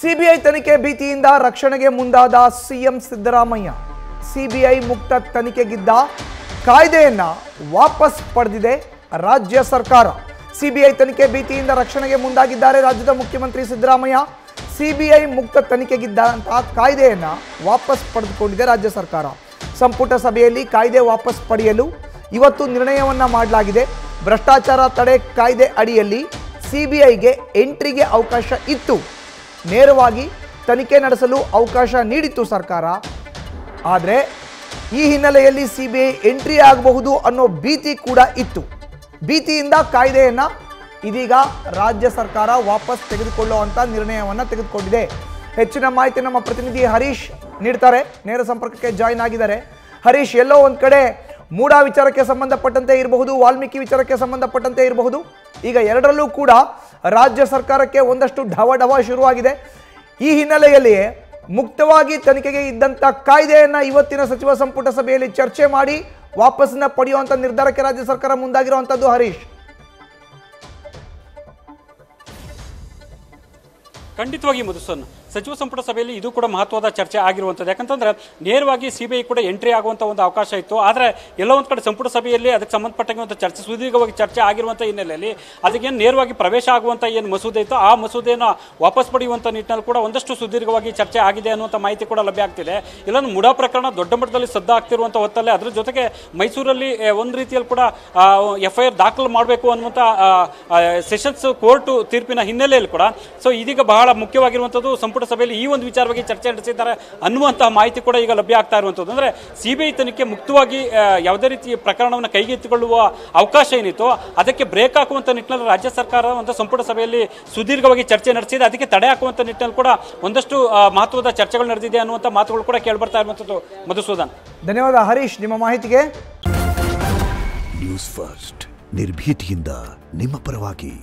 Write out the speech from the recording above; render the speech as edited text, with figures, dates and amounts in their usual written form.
CBI ತನಿಖೆ ಭೀತಿಯಿಂದ ರಕ್ಷಣೆಗೆ ಮುಂದಾದ ಸಿಎಂ ಸಿದ್ದರಾಮಯ್ಯ. ಸಿಬಿಐ ಮುಕ್ತ ತನಿಖೆಗಿದ್ದ ಕಾಯ್ದೆಯನ್ನ ವಾಪಸ್ ಪಡೆದಿದೆ ರಾಜ್ಯ ಸರ್ಕಾರ. ಸಿಬಿಐ ತನಿಖೆ ಭೀತಿಯಿಂದ ರಕ್ಷಣೆಗೆ ಮುಂದಾಗಿದ್ದಾರೆ ರಾಜ್ಯದ ಮುಖ್ಯಮಂತ್ರಿ ಸಿದ್ದರಾಮಯ್ಯ. ಸಿಬಿಐ ಮುಕ್ತ ತನಿಖೆಗಿದ್ದಂತಹ ಕಾಯ್ದೆಯನ್ನ ವಾಪಸ್ ಪಡೆದುಕೊಂಡಿದೆ ರಾಜ್ಯ ಸರ್ಕಾರ. ಸಂಪುಟ ಸಭೆಯಲ್ಲಿ ಕಾಯ್ದೆ ವಾಪಸ್ ಪಡೆಯಲು ಇವತ್ತು ನಿರ್ಣಯವನ್ನ ಮಾಡಲಾಗಿದೆ. ಭ್ರಷ್ಟಾಚಾರ ತಡೆ ಕಾಯ್ದೆ ಅಡಿಯಲ್ಲಿ ಸಿಬಿಐಗೆ ಎಂಟ್ರಿಗೆ ಅವಕಾಶ ಇತ್ತು. ನೇರವಾಗಿ ತನಿಖೆ ನಡೆಸಲು ಅವಕಾಶ ನೀಡಿತ್ತು ಸರ್ಕಾರ. ಆದರೆ ಈ ಹಿನ್ನೆಲೆಯಲ್ಲಿ ಸಿಬಿಐ ಎಂಟ್ರಿ ಆಗಬಹುದು ಅನ್ನೋ ಭೀತಿ ಕೂಡ ಇತ್ತು. ಭೀತಿಯಿಂದ ಕಾಯ್ದೆಯನ್ನು ಇದೀಗ ರಾಜ್ಯ ಸರ್ಕಾರ ವಾಪಸ್ ತೆಗೆದುಕೊಳ್ಳುವಂಥ ನಿರ್ಣಯವನ್ನು ತೆಗೆದುಕೊಂಡಿದೆ. ಹೆಚ್ಚಿನ ಮಾಹಿತಿ ನಮ್ಮ ಪ್ರತಿನಿಧಿ ಹರೀಶ್ ನೀಡ್ತಾರೆ. ನೇರ ಸಂಪರ್ಕಕ್ಕೆ ಜಾಯಿನ್ ಆಗಿದ್ದಾರೆ. ಹರೀಶ್, ಎಲ್ಲೋ ಒಂದು ಕಡೆ ಮೂಡಾ ವಿಚಾರಕ್ಕೆ ಸಂಬಂಧಪಟ್ಟಂತೆ ಇರಬಹುದು, ವಾಲ್ಮೀಕಿ ವಿಚಾರಕ್ಕೆ ಸಂಬಂಧಪಟ್ಟಂತೆ ಇರಬಹುದು, ಈಗ ಎರಡರಲ್ಲೂ ಕೂಡ ರಾಜ್ಯ ಸರ್ಕಾರಕ್ಕೆ ಒಂದಷ್ಟು ಢವಢವ ಶುರುವಾಗಿದೆ. ಈ ಹಿನ್ನೆಲೆಯಲ್ಲಿಯೇ ಮುಕ್ತವಾಗಿ ತನಿಖೆಗೆ ಇದ್ದಂಥ ಕಾಯ್ದೆಯನ್ನ ಇವತ್ತಿನ ಸಚಿವ ಸಂಪುಟ ಸಭೆಯಲ್ಲಿ ಚರ್ಚೆ ಮಾಡಿ ವಾಪಸ್ಸನ್ನ ಪಡೆಯುವಂಥ ನಿರ್ಧಾರಕ್ಕೆ ರಾಜ್ಯ ಸರ್ಕಾರ ಮುಂದಾಗಿರುವಂಥದ್ದು. ಹರೀಶ್, ಖಂಡಿತವಾಗಿ ಮಧುಸೂದನ್, ಸಚಿವ ಸಂಪುಟ ಸಭೆಯಲ್ಲಿ ಇದು ಕೂಡ ಮಹತ್ವದ ಚರ್ಚೆ ಆಗಿರುವಂಥದ್ದು. ಯಾಕಂತಂದ್ರೆ ನೇರವಾಗಿ ಸಿಬಿಐ ಕೂಡ ಎಂಟ್ರಿ ಆಗುವಂಥ ಒಂದು ಅವಕಾಶ ಇತ್ತು. ಆದರೆ ಎಲ್ಲೋ ಒಂದು ಕಡೆ ಸಂಪುಟ ಸಭೆಯಲ್ಲಿ ಅದಕ್ಕೆ ಸಂಬಂಧಪಟ್ಟಂಗೆ ಒಂದು ಚರ್ಚೆ, ಸುದೀರ್ಘವಾಗಿ ಚರ್ಚೆ ಆಗಿರುವಂಥ ಹಿನ್ನೆಲೆಯಲ್ಲಿ ಅದಕ್ಕೇನು ನೇರವಾಗಿ ಪ್ರವೇಶ ಆಗುವಂಥ ಏನು ಮಸೂದೆ ಇತ್ತು ಆ ಮಸೂದೆಯನ್ನು ವಾಪಸ್ ಪಡೆಯುವಂಥ ನಿಟ್ಟಿನಲ್ಲಿ ಕೂಡ ಒಂದಷ್ಟು ಸುದೀರ್ಘವಾಗಿ ಚರ್ಚೆ ಆಗಿದೆ ಅನ್ನುವಂಥ ಮಾಹಿತಿ ಕೂಡ ಲಭ್ಯ ಆಗ್ತಿದೆ. ಇಲ್ಲೊಂದು ಮುಡಾ ಪ್ರಕರಣ ದೊಡ್ಡ ಮಟ್ಟದಲ್ಲಿ ಸದ್ದಾಗ್ತಿರುವಂಥ ಹೊತ್ತಲ್ಲೇ ಅದರ ಜೊತೆಗೆ ಮೈಸೂರಲ್ಲಿ ಒಂದು ರೀತಿಯಲ್ಲಿ ಕೂಡ FIR ದಾಖಲು ಮಾಡಬೇಕು ಅನ್ನುವಂಥ ಸೆಷನ್ಸ್ ಕೋರ್ಟ್ ತೀರ್ಪಿನ ಹಿನ್ನೆಲೆಯಲ್ಲಿ ಕೂಡ ಇದೀಗ ಬಹಳ ಮುಖ್ಯವಾಗಿರುವಂಥದ್ದು ಸಂಪುಟ ಸಭೆಯಲ್ಲಿ ಈ ಒಂದು ವಿಚಾರವಾಗಿ ಚರ್ಚೆ ನಡೆಸಿದ್ದಾರೆ ಅನ್ನುವಂತಹ ಮಾಹಿತಿ ಕೂಡ ಈಗ ಲಭ್ಯ ಆಗ್ತಾ ಇರುವಂಥದ್ದು. ಅಂದರೆ ಸಿಬಿಐ ತನಿಖೆ ಮುಕ್ತವಾಗಿ ಯಾವುದೇ ರೀತಿ ಪ್ರಕರಣವನ್ನು ಕೈಗೆತ್ತಿಕೊಳ್ಳುವ ಅವಕಾಶ ಏನಿತ್ತು ಅದಕ್ಕೆ ಬ್ರೇಕ್ ಹಾಕುವಂಥ ನಿಟ್ಟಿನಲ್ಲಿ ರಾಜ್ಯ ಸರ್ಕಾರ ಒಂದು ಸಂಪುಟ ಸಭೆಯಲ್ಲಿ ಸುದೀರ್ಘವಾಗಿ ಚರ್ಚೆ ನಡೆಸಿದೆ. ಅದಕ್ಕೆ ತಡೆ ಹಾಕುವಂಥ ನಿಟ್ಟಿನಲ್ಲಿ ಕೂಡ ಒಂದಷ್ಟು ಮಹತ್ವದ ಚರ್ಚೆಗಳು ನಡೆದಿದೆ ಅನ್ನುವಂಥ ಮಾತುಗಳು ಕೂಡ ಕೇಳಿಬರ್ತಾ ಇರುವಂಥದ್ದು. ಮಧುಸೂದನ್, ಧನ್ಯವಾದ ಹರೀಶ್ ನಿಮ್ಮ ಮಾಹಿತಿಗೆ. ನ್ಯೂಸ್ ಫಸ್ಟ್ ನಿರ್ಭೀತಿಯಿಂದ ನಿಮ್ಮ ಪರವಾಗಿ.